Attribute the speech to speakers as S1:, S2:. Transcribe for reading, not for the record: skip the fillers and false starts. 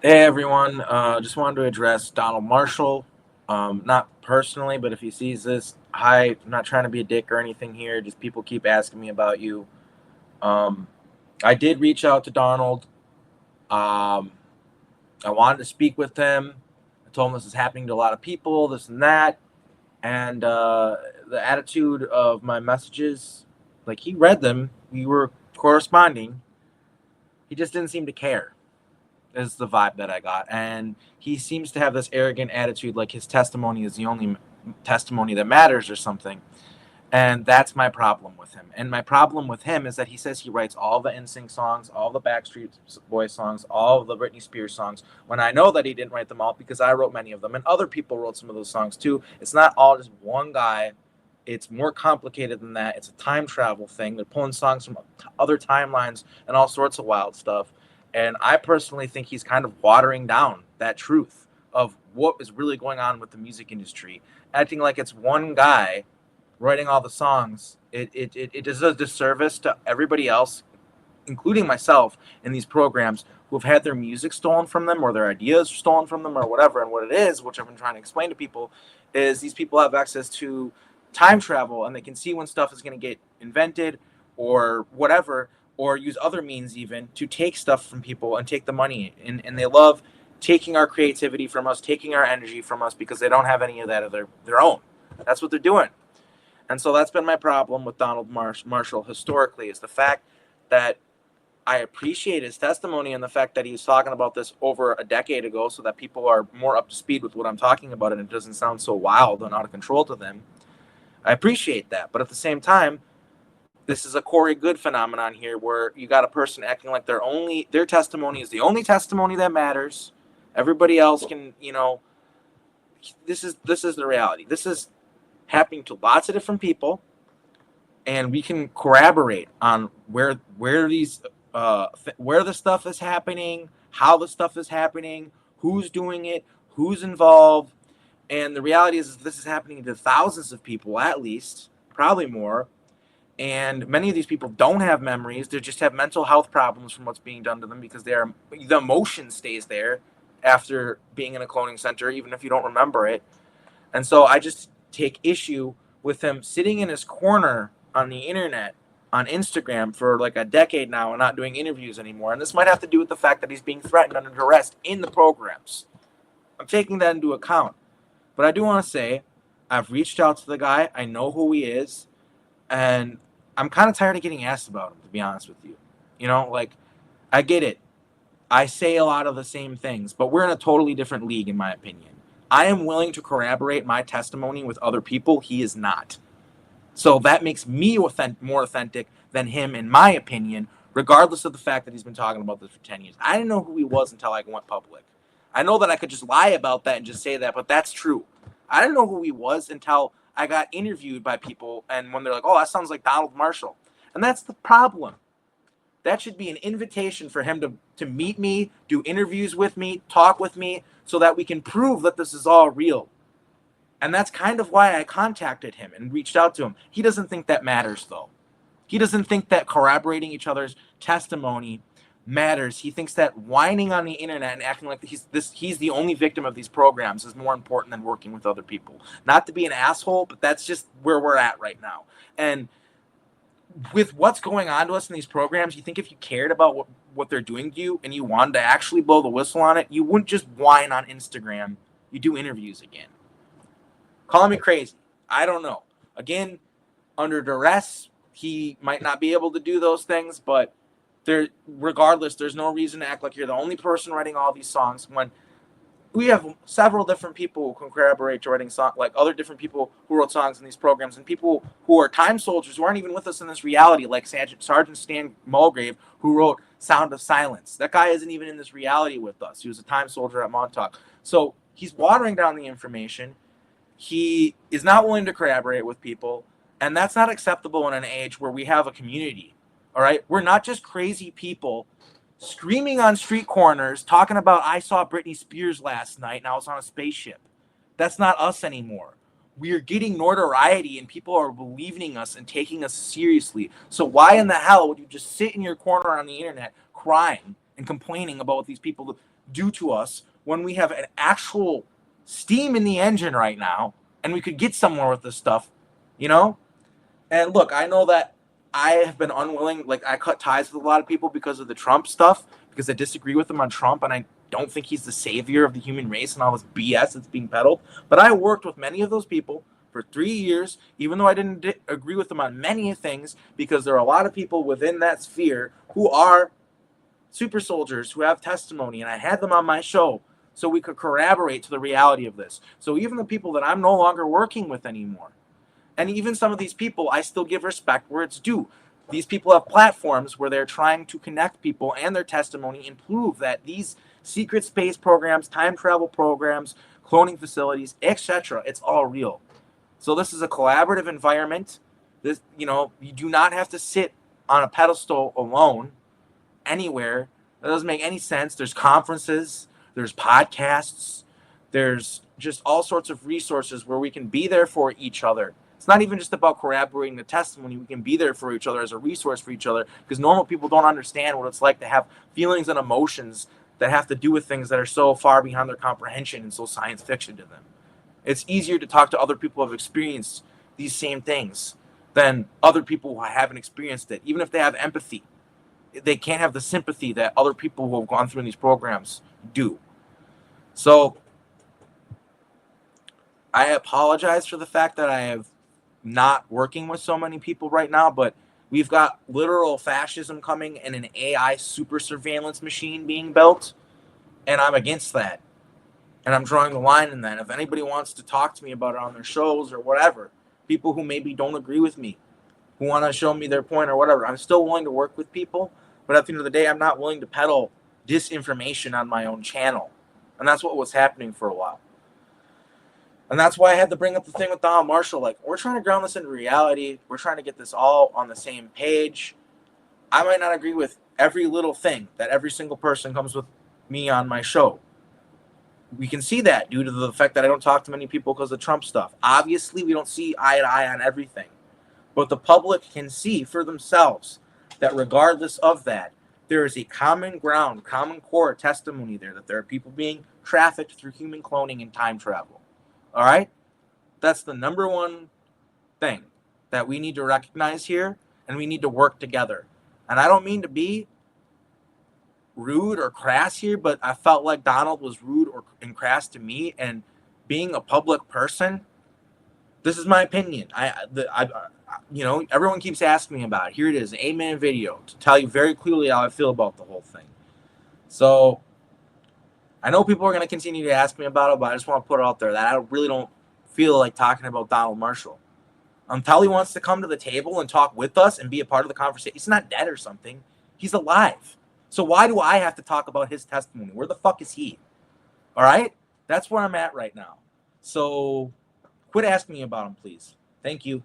S1: Hey everyone, just wanted to address Donald Marshall. Not personally, but if he sees this, hi, I'm not trying to be a dick or anything here. Just people keep asking me about you. Um, I did reach out to Donald. Um, I wanted to speak with him. I told him this is happening to a lot of people, this and that. And the attitude of my messages, like he read them, we were corresponding. He just didn't seem to care. Is the vibe that I got. And he seems to have this arrogant attitude, like his testimony is the only testimony that matters or something. And that's my problem with him. And my problem with him is that he says he writes all the NSYNC songs, all the Backstreet Boys songs, all the Britney Spears songs, when I know that he didn't write them all because I wrote many of them and other people wrote some of those songs too. It's not all just one guy. It's more complicated than that. It's a time travel thing. They're pulling songs from other timelines and all sorts of wild stuff. And I personally think he's kind of watering down that truth of what is really going on with the music industry, acting like it's one guy writing all the songs. It does a disservice to everybody else, including myself, in these programs who have had their music stolen from them or their ideas stolen from them or whatever. And what it is, which I've been trying to explain to people, is these people have access to time travel and they can see when stuff is going to get invented or whatever, or use other means even to take stuff from people and take the money. And they love taking our creativity from us, taking our energy from us because they don't have any of that of their own. That's what they're doing. And so that's been my problem with Donald Marshall historically, is the fact that I appreciate his testimony and the fact that he's talking about this over a decade ago so that people are more up to speed with what I'm talking about and it doesn't sound so wild and out of control to them. I appreciate that. But at the same time, this is a Corey Good phenomenon here where you got a person acting like their testimony is the only testimony that matters. Everybody else can, this is the reality. This is happening to lots of different people, and we can corroborate on where the stuff is happening, how the stuff is happening, who's doing it, who's involved. And the reality is this is happening to thousands of people at least, probably more. And many of these people don't have memories. They just have mental health problems from what's being done to them because the emotion stays there after being in a cloning center, even if you don't remember it. And so I just take issue with him sitting in his corner on the internet, on Instagram, for like a decade now and not doing interviews anymore. And this might have to do with the fact that he's being threatened under arrest in the programs. I'm taking that into account. But I do want to say I've reached out to the guy. I know who he is. And I'm kind of tired of getting asked about him, to be honest with you. Like, I get it. I say a lot of the same things, but we're in a totally different league, in my opinion. I am willing to corroborate my testimony with other people. He is not. So that makes me more authentic than him, in my opinion, regardless of the fact that he's been talking about this for 10 years. I didn't know who he was until I went public. I know that I could just lie about that and just say that, but that's true. I didn't know who he was until I got interviewed by people, and when they're like, oh, that sounds like Donald Marshall. And that's the problem. That should be an invitation for him to meet me, do interviews with me, talk with me, so that we can prove that this is all real. And that's kind of why I contacted him and reached out to him. He doesn't think that matters, though. He doesn't think that corroborating each other's testimony matters. He thinks that whining on the internet and acting like he's the only victim of these programs is more important than working with other people. Not to be an asshole, but that's just where we're at right now. And with what's going on to us in these programs, you think if you cared about what they're doing to you and you wanted to actually blow the whistle on it, you wouldn't just whine on Instagram. You do interviews again. Call me crazy. I don't know. Again, under duress, he might not be able to do those things, but regardless, there's no reason to act like you're the only person writing all these songs when we have several different people who can corroborate to writing songs, like other different people who wrote songs in these programs, and people who are time soldiers who aren't even with us in this reality, like Sergeant Stan Mulgrave, who wrote Sound of Silence. That guy isn't even in this reality with us. He was a time soldier at Montauk. So he's watering down the information. He is not willing to corroborate with people, and that's not acceptable in an age where we have a community. All right, we're not just crazy people screaming on street corners talking about I saw Britney Spears last night and I was on a spaceship. That's not us anymore. We are getting notoriety and people are believing us and taking us seriously. So why in the hell would you just sit in your corner on the internet crying and complaining about what these people do to us when we have an actual steam in the engine right now and we could get somewhere with this stuff, you know? And look, I know that I have been unwilling, like I cut ties with a lot of people because of the Trump stuff, because I disagree with him on Trump and I don't think he's the savior of the human race and all this BS that's being peddled. But I worked with many of those people for 3 years, even though I didn't agree with them on many things, because there are a lot of people within that sphere who are super soldiers who have testimony, and I had them on my show so we could corroborate to the reality of this. So even the people that I'm no longer working with anymore, and even some of these people, I still give respect where it's due. These people have platforms where they're trying to connect people and their testimony and prove that these secret space programs, time travel programs, cloning facilities, etc., it's all real. So this is a collaborative environment. This, you do not have to sit on a pedestal alone anywhere. That doesn't make any sense. There's conferences, there's podcasts, there's just all sorts of resources where we can be there for each other. It's not even just about corroborating the testimony. We can be there for each other as a resource for each other, because normal people don't understand what it's like to have feelings and emotions that have to do with things that are so far beyond their comprehension and so science fiction to them. It's easier to talk to other people who have experienced these same things than other people who haven't experienced it. Even if they have empathy, they can't have the sympathy that other people who have gone through in these programs do. So I apologize for the fact that I have not working with so many people right now, but we've got literal fascism coming and an AI super surveillance machine being built, and I'm against that. And I'm drawing the line in that. If anybody wants to talk to me about it on their shows or whatever, people who maybe don't agree with me, who want to show me their point or whatever, I'm still willing to work with people. But at the end of the day, I'm not willing to peddle disinformation on my own channel. And that's what was happening for a while. And that's why I had to bring up the thing with Donald Marshall. Like, we're trying to ground this in reality. We're trying to get this all on the same page. I might not agree with every little thing that every single person comes with me on my show. We can see that due to the fact that I don't talk to many people because of Trump stuff. Obviously, we don't see eye to eye on everything. But the public can see for themselves that regardless of that, there is a common ground, common core testimony there that there are people being trafficked through human cloning and time travel. All right? That's the number one thing that we need to recognize here, and we need to work together. And I don't mean to be rude or crass here, but I felt like Donald was rude and crass to me. And being a public person, this is my opinion. Everyone keeps asking me about it. Here it is, an 8-minute video to tell you very clearly how I feel about the whole thing. So I know people are going to continue to ask me about it, but I just want to put it out there that I really don't feel like talking about Donald Marshall. Until he wants to come to the table and talk with us and be a part of the conversation. He's not dead or something. He's alive. So why do I have to talk about his testimony? Where the fuck is he? All right? That's where I'm at right now. So quit asking me about him, please. Thank you.